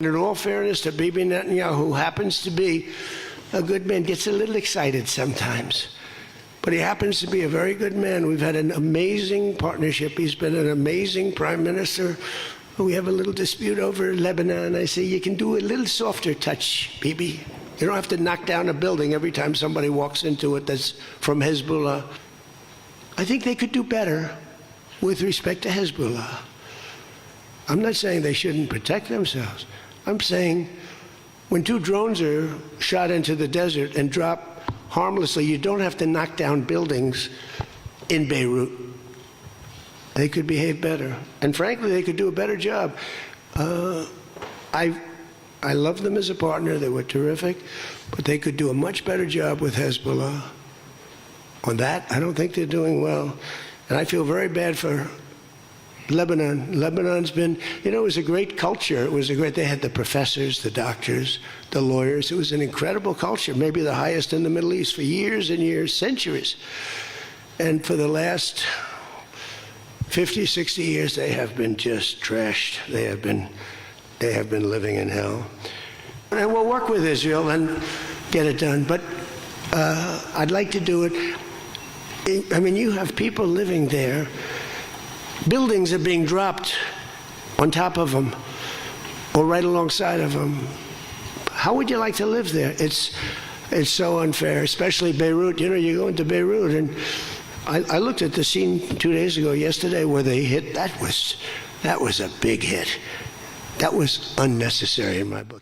In all fairness to Bibi Netanyahu, who happens to be a good man, gets a little excited sometimes. But he happens to be a very good man. We've had an amazing partnership. He's been an amazing prime minister. We have a little dispute over Lebanon. I say, you can do a little softer touch, Bibi. You don't have to knock down a building every time somebody walks into it that's from Hezbollah. I think they could do better with respect to Hezbollah. I'm not saying they shouldn't protect themselves. I'm saying when two drones are shot into the desert and drop harmlessly, you don't have to knock down buildings in Beirut. They could behave better. And frankly, they could do a better job. I love them as a partner. They were terrific. But they could do a much better job with Hezbollah. On that, I don't think they're doing well. And I feel very bad for Lebanon. Lebanon's been, it was a great culture. They had the professors, the doctors, the lawyers. It was an incredible culture, maybe the highest in the Middle East for years and years, centuries. And for the last 50, 60 years, they have been just trashed. They have been living in hell. And we'll work with Israel and get it done. But I'd like to do it. I mean, you have people living there. Buildings are being dropped on top of them or right alongside of them. How would you like to live there? It's so unfair, especially Beirut. You go into Beirut, and I looked at the scene 2 days ago, yesterday, where they hit. That was a big hit. That was unnecessary in my book.